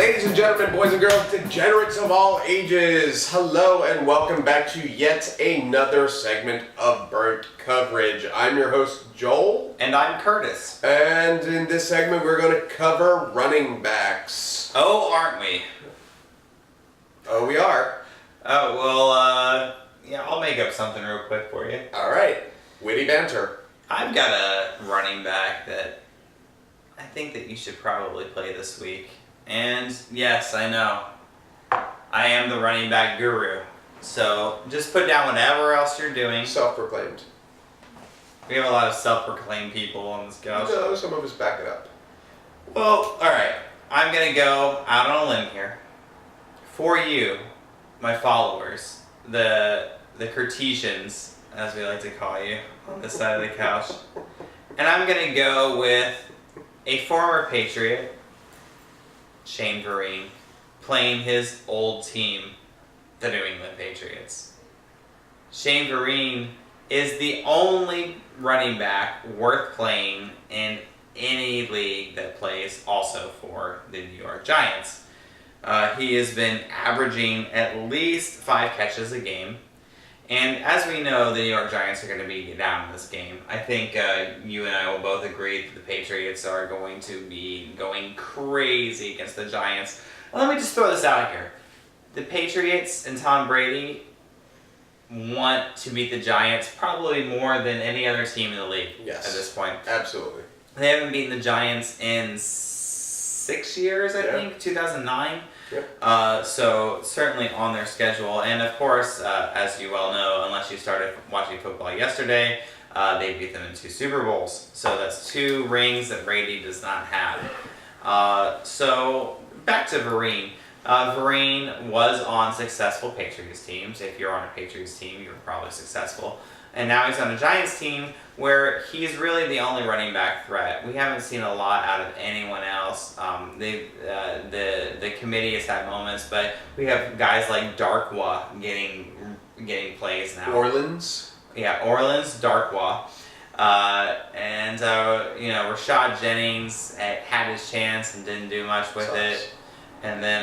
Ladies and gentlemen, boys and girls, degenerates of all ages, hello and welcome back to yet another segment of Burnt Coverage. I'm your host, Joel. And I'm Curtis. And in this segment, we're going to cover running backs. Oh, aren't we? Oh, we are. Oh, well, yeah, I'll make up something real quick for you. All right. Witty banter. I've got a running back that I think that you should probably play this week. And yes, I know, I am the running back guru. So just put down whatever else you're doing. Self-proclaimed. We have a lot of self-proclaimed people on this couch. No, some of us back it up. Well, alright. I'm going to go out on a limb here. For you, my followers, the Cartesians, as we like to call you, on this side of the couch. And I'm going to go with a former Patriot, Shane Vereen, playing his old team, the New England Patriots. Shane Vereen is the only running back worth playing in any league that plays also for the New York Giants. He has been averaging at least 5 catches a game. And as we know, the New York Giants are going to be down in this game. I think you and I will both agree that the Patriots are going to be going crazy against the Giants. Let me just throw this out here. The Patriots and Tom Brady want to beat the Giants probably more than any other team in the league at this point. Absolutely. They haven't beaten the Giants in 6 years, I think, 2009. Yep. So certainly on their schedule, and of course, as you well know, unless you started watching football yesterday, they beat them in 2 Super Bowls. So that's 2 rings that Brady does not have. So back to Vereen. Vereen was on successful Patriots teams. If you're on a Patriots team, you're probably successful. And now he's on a Giants team where he's really the only running back threat. We haven't seen a lot out of anyone else. The committee has had moments, but we have guys like Darkwa getting plays now. Orleans. Yeah, Orleans, Darkwa. And Rashad Jennings had his chance and didn't do much with it. And then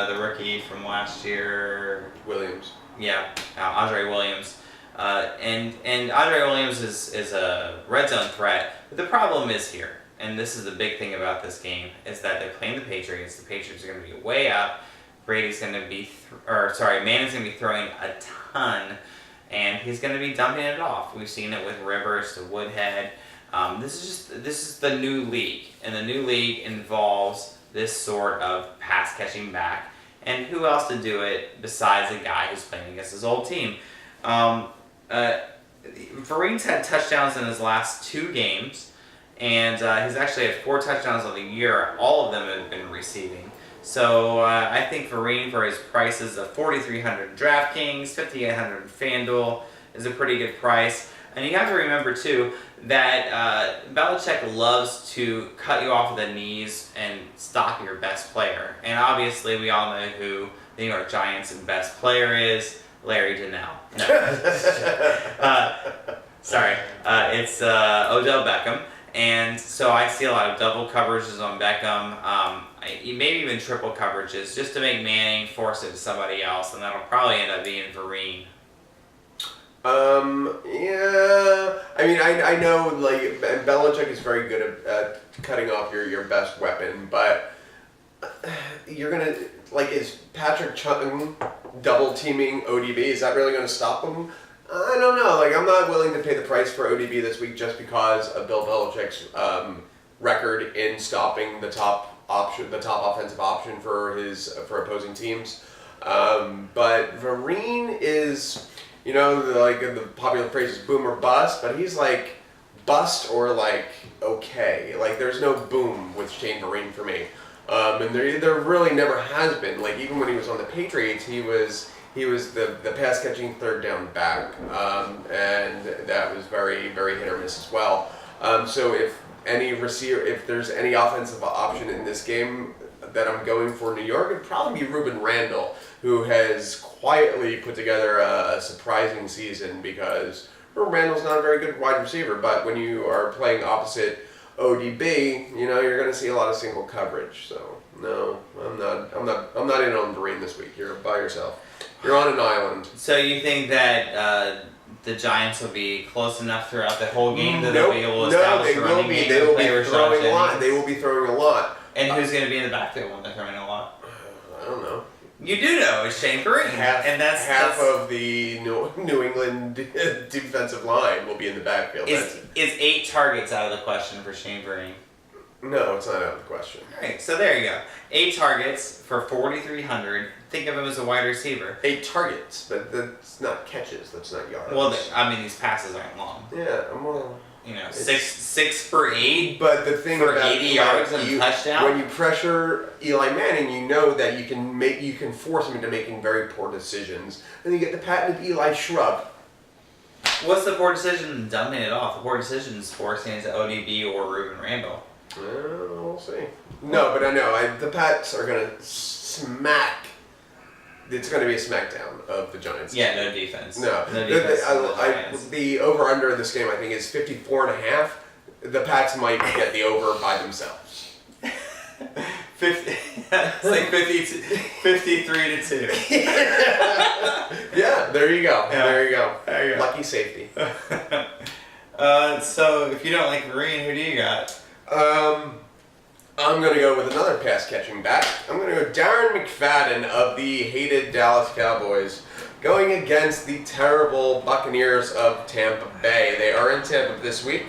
the rookie from last year, Williams. Yeah, Andre Williams. And Andre Williams is a red zone threat. But the problem is here, and this is the big thing about this game, is that they're playing the Patriots. The Patriots are going to be way up. Brady's going to be, Manning's going to be throwing a ton, and he's going to be dumping it off. We've seen it with Rivers to Woodhead. This is the new league, and the new league involves this sort of pass catching back. And who else to do it besides a guy who's playing against his old team? Vereen's had touchdowns in his last 2 games, and he's actually had 4 touchdowns on the year. All of them have been receiving. So I think Vereen, for his prices of $4,300 DraftKings, $5,800 FanDuel, is a pretty good price. And you have to remember, too, that Belichick loves to cut you off at the knees and stop your best player. And obviously, we all know who the New York Giants' best player is, Larry Donnell. No. It's Odell Beckham. And so I see a lot of double coverages on Beckham, maybe even triple coverages, just to make Manning force it to somebody else, and that'll probably end up being Vereen. Yeah. I mean, I know, like, Belichick is very good at cutting off your best weapon, but you're gonna, like, is Patrick Chung double teaming ODB? Is that really gonna stop him? I don't know. Like, I'm not willing to pay the price for ODB this week just because of Bill Belichick's record in stopping the top offensive option for opposing teams. But Vereen is, the popular phrase is boom or bust, but he's like bust or like okay. Like, there's no boom with Shane Vereen for me. And there really never has been. Like, even when he was on the Patriots, he was the pass catching third down back, and that was very, very hit or miss as well. So if there's any offensive option in this game that I'm going for New York, it'd probably be Ruben Randall, who has quietly put together a surprising season, because Ruben Randall's not a very good wide receiver, but when you are playing opposite ODB, you're going to see a lot of single coverage. So no, I'm not in on Vereen this week. You're by yourself. You're on an island. So you think that the Giants will be close enough throughout the whole game that they'll be able to establish a running game? They will be throwing a lot. They will be throwing a lot. And who's going to be in the backfield when they're throwing a lot? I don't know. You do know, it's Shane Vereen. That's half of the New England defensive line will be in the backfield. Is 8 targets out of the question for Shane Vereen? No, it's not out of the question. All right, so there you go. 8 targets for 4,300. Think of him as a wide receiver. 8 targets, but that's not catches. That's not yards. Well, these passes aren't long. Yeah, well. 6 for 8. But the thing for about 80 yards and a touchdown. When you pressure Eli Manning, you know that you can force him into making very poor decisions, and you get the patented Eli shrug. What's the poor decision? Dumbing it off. The poor decision is forcing it to ODB or Ruben Randall. We'll see. No, but I know the Pats are gonna smack. It's going to be a smackdown of the Giants. Yeah, no defense. No defense. The over-under of this game, I think, is 54.5. The Pats might get the over by themselves. 50. It's like 53 to 2. Yeah, there you go. Yeah. There you go. Lucky safety. So if you don't like Vereen, who do you got? I'm going to go with another pass-catching back. I'm going to go Darren McFadden of the hated Dallas Cowboys going against the terrible Buccaneers of Tampa Bay. They are in Tampa this week.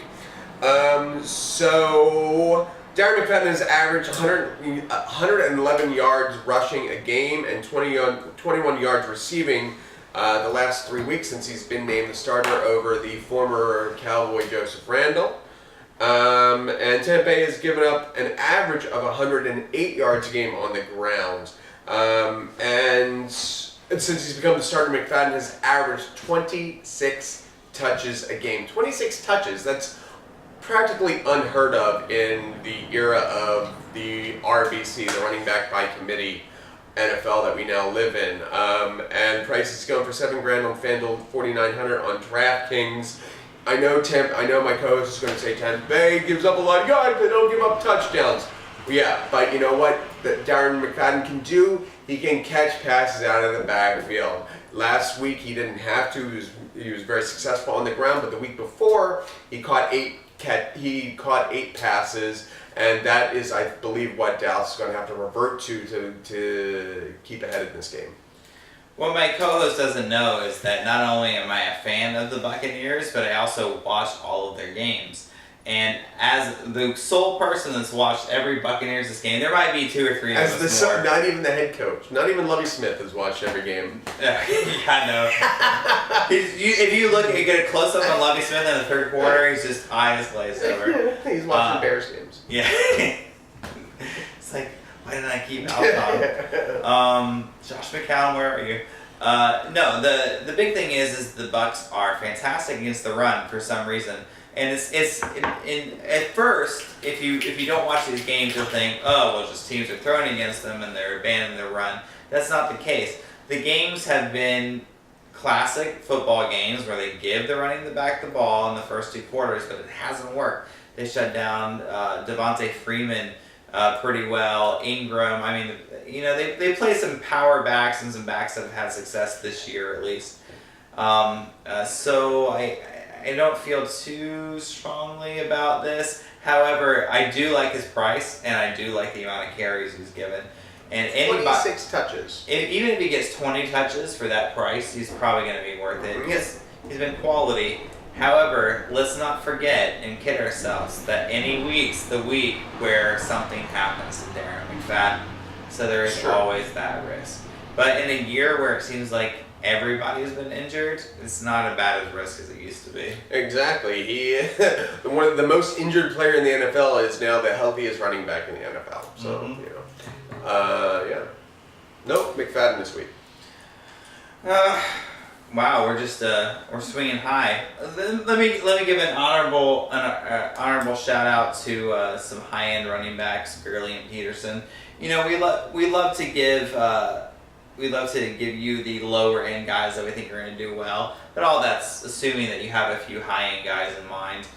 So Darren McFadden has averaged 111 yards rushing a game and 21 yards receiving the last 3 weeks since he's been named the starter over the former Cowboy Joseph Randle. And Tampa Bay has given up an average of 108 yards a game on the ground. And since he's become the starter, McFadden has averaged 26 touches a game. 26 touches, that's practically unheard of in the era of the RBC, the running back by committee NFL that we now live in. And price is going for $7,000 on FanDuel, $4,900 on DraftKings. I know my co-host is going to say Tampa Bay gives up a lot of yards, but they don't give up touchdowns. Well, yeah, but you know what that Darren McFadden can do? He can catch passes out of the backfield. Last week he didn't have to. He was very successful on the ground, but the week before he caught 8 passes, and that is, I believe, what Dallas is going to have to revert to keep ahead in this game. What my co-host doesn't know is that not only am I a fan of the Buccaneers, but I also watch all of their games. And as the sole person that's watched every Buccaneers this game, there might be 2 or 3 of us more. Not even the head coach, not even Lovie Smith has watched every game. Yeah, no. If you get a close-up on Lovie Smith in the third quarter, he's just eyes glazed over. He's watching Bears games. Yeah. It's like, why didn't I keep Alcon? Josh McCown, where are you? No, the big thing is the Bucs are fantastic against the run for some reason, and it's at first if you don't watch these games you'll think, oh well, just teams are throwing against them and they're abandoning their run. That's not the case. The games have been classic football games where they give the running back the ball in the first 2 quarters, but it hasn't worked. They shut down Devontae Freeman pretty well. Ingram, I mean, they play some power backs and some backs that have had success this year at least. So I don't feel too strongly about this. However, I do like his price, and I do like the amount of carries he's given. And 26 touches. Even if he gets 20 touches for that price, he's probably going to be worth it because he's been quality. However, let's not forget and kid ourselves that any week's the week where something happens to Darren McFadden. So there is always that risk. But in a year where it seems like everybody's been injured, it's not as bad a risk as it used to be. Exactly. He, one of the most injured player in the NFL, is now the healthiest running back in the NFL. So, yeah. Nope, McFadden this week. Wow, we're swinging high. Let me give an honorable shout out to some high end running backs, Gurley and Peterson. We love to give you the lower end guys that we think are going to do well, but all that's assuming that you have a few high end guys in mind.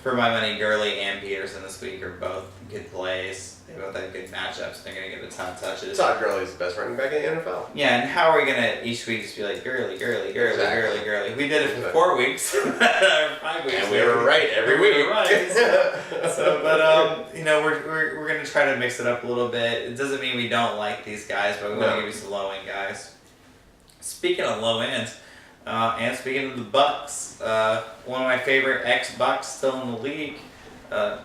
For my money, Gurley and Peterson this week are both good plays. They both have good matchups. They're going to get a ton of touches. Todd Gurley's the best running back in the NFL. Yeah, and how are we going to each week just be like, Gurley? Exactly. We did it for 4 weeks. or 5 weeks. And we were right every week. We were right. But we're going to try to mix it up a little bit. It doesn't mean we don't like these guys, but we want to give you some low-end guys. Speaking of low ends, and speaking of the Bucks, one of my favorite ex-Bucks still in the league.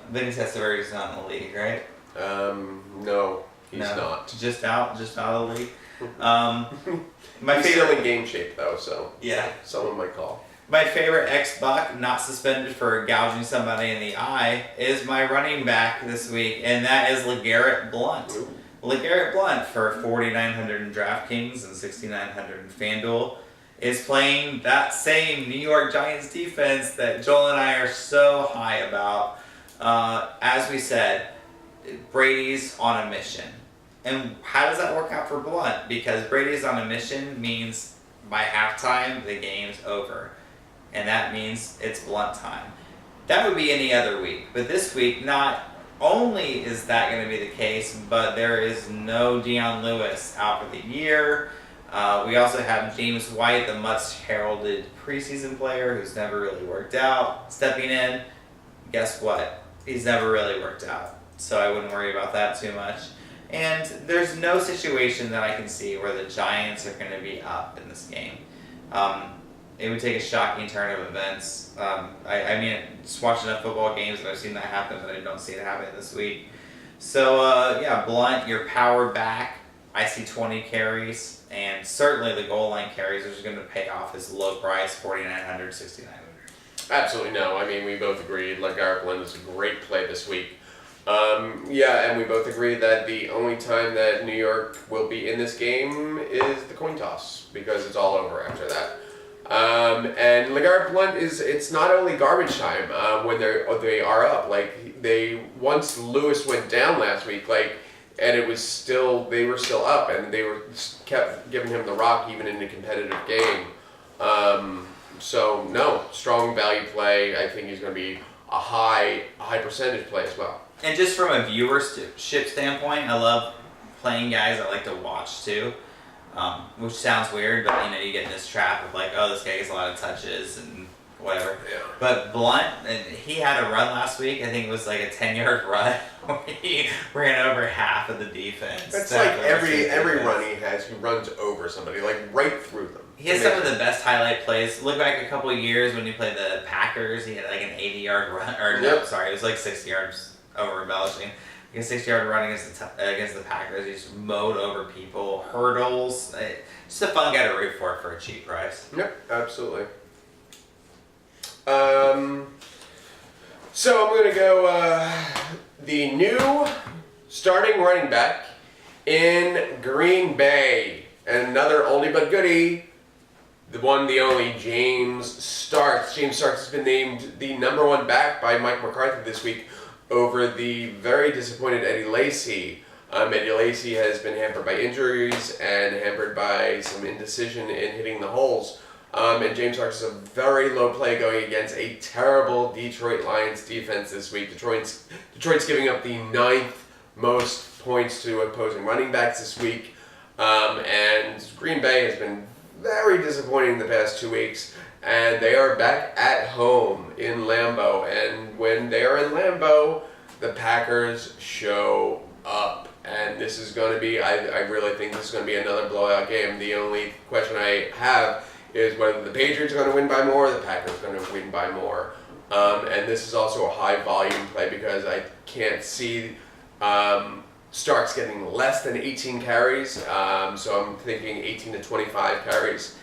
Vinny Testaverde's not in the league, right? No, he's not. Just out of the league. He's still in game shape though, so yeah, someone might call. My favorite ex-Buck, not suspended for gouging somebody in the eye, is my running back this week, and that is LeGarrette Blount. Ooh. LeGarrette Blount for 4,900 in DraftKings and 6,900 in FanDuel is playing that same New York Giants defense that Joel and I are so high about. As we said, Brady's on a mission. And how does that work out for Blount? Because Brady's on a mission means by halftime, the game's over. And that means it's Blount time. That would be any other week. But this week, not only is that going to be the case, but there is no Deion Lewis out for the year. We also have James White, the much heralded preseason player who's never really worked out, stepping in. Guess what? He's never really worked out. So I wouldn't worry about that too much. And there's no situation that I can see where the Giants are going to be up in this game. It would take a shocking turn of events. I mean, just watching enough football games and I've seen that happen, but I don't see it happening this week. So, Blount, your power back. I see 20 carries, and certainly the goal line carries are going to pay off his low price, 4,900, 6,900. Absolutely no. I mean, we both agreed LeGarrette Blount is a great play this week. And we both agree that the only time that New York will be in this game is the coin toss, because it's all over after that. And LeGarrette Blount it's not only garbage time when they are up. Like, once Lewis went down last week, and they were still up, and they kept giving him the rock even in a competitive game. So no, strong value play. I think he's going to be a high percentage play as well. And just from a viewership standpoint, I love playing guys I like to watch too. Which sounds weird, but you get in this trap of this guy gets a lot of touches and whatever. Yeah. But Blount, and he had a run last week. I think it was like a 10-yard run where he ran over half of the defense. That's like every run he has, he runs over somebody, right through them. He has some of the best highlight plays. Look back a couple of years when he played the Packers. He had like an 80-yard run, it was like 60 yards over embellishing. He had a 60-yard run against the Packers. He just mowed over people, hurdles. Just a fun guy to root for a cheap price. Yep, absolutely. So I'm going to go the new starting running back in Green Bay. And another oldie but goodie, the one, the only, James Starks. James Starks has been named the number one back by Mike McCarthy this week over the very disappointed Eddie Lacy. Eddie Lacy has been hampered by injuries and hampered by some indecision in hitting the holes. And James Starks is a very low play going against a terrible Detroit Lions defense this week. Detroit's giving up the 9th most points to opposing running backs this week. And Green Bay has been very disappointing the past 2 weeks. And they are back at home in Lambeau. And when they are in Lambeau, the Packers show up. And this is going to be, I really think this is going to be another blowout game. The only question I have is whether the Patriots are going to win by more or the Packers are going to win by more. And this is also a high volume play because I can't see Starks getting less than 18 carries. So I'm thinking 18 to 25 carries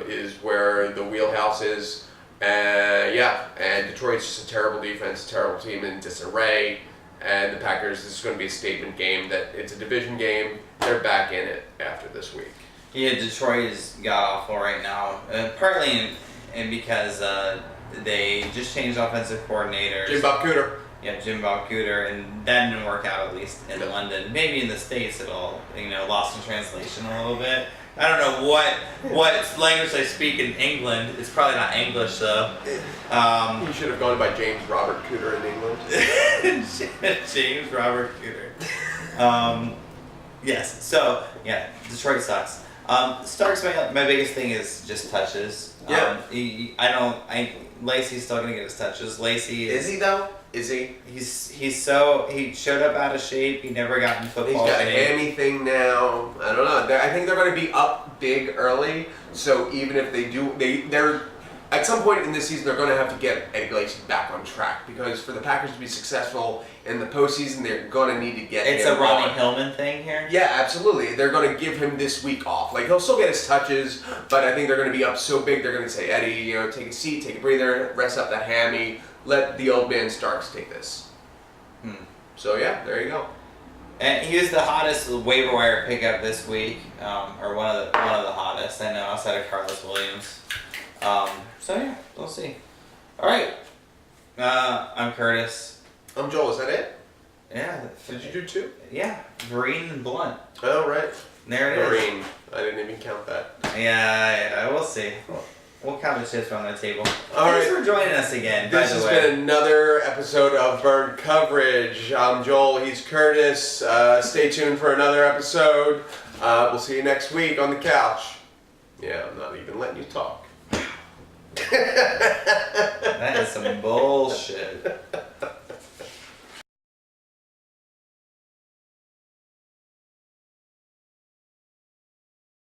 is where the wheelhouse is. And Detroit's just a terrible defense, terrible team in disarray. And the Packers, this is going to be a statement game that it's a division game. They're back in it after this week. Yeah, Detroit is god-awful right now. Partly and because they just changed offensive coordinators. Jim Bob Cooter. Yeah, Jim Bob Cooter, and that didn't work out, at least in London. Maybe in the States it'll, lost in translation a little bit. I don't know what language they speak in England. It's probably not English though. You should have gone by James Robert Cooter in England. James Robert Cooter. Yes. So yeah, Detroit sucks. Starks. My biggest thing is just touches. Yeah. Lacey's still gonna get his touches. Lacey Is he though? Is he? He showed up out of shape. He never got in football. He's got a shape. hammy thing now. I don't know. I think they're going to be up big early. So even if they do, they're at some point in this season they're going to have to get Eddie Lacy back on track because for the Packers to be successful in the postseason, they're going to need to get. It's him a Ronnie on. Hillman thing here. Yeah, absolutely. They're going to give him this week off. Like he'll still get his touches, but I think they're going to be up so big. They're going to say, Eddie, take a seat, take a breather, rest up that hammy. Let the old man Starks take this. So yeah, there you go. And he was the hottest waiver wire pickup this week, or one of the hottest. I know, outside of Carlos Williams. So yeah, we'll see. All right, I'm Curtis. I'm Joel. Is that it? Yeah. Did you do two? Yeah, Vereen and Blunt. Oh right. There it is. Marine. I didn't even count that. Yeah, we'll see. We'll count the chips on the table. All Thanks right. for joining us again. This by the has way. been another episode of Bird Coverage. I'm Joel. He's Curtis. Stay tuned for another episode. We'll see you next week on the couch. Yeah, I'm not even letting you talk. That is some bullshit.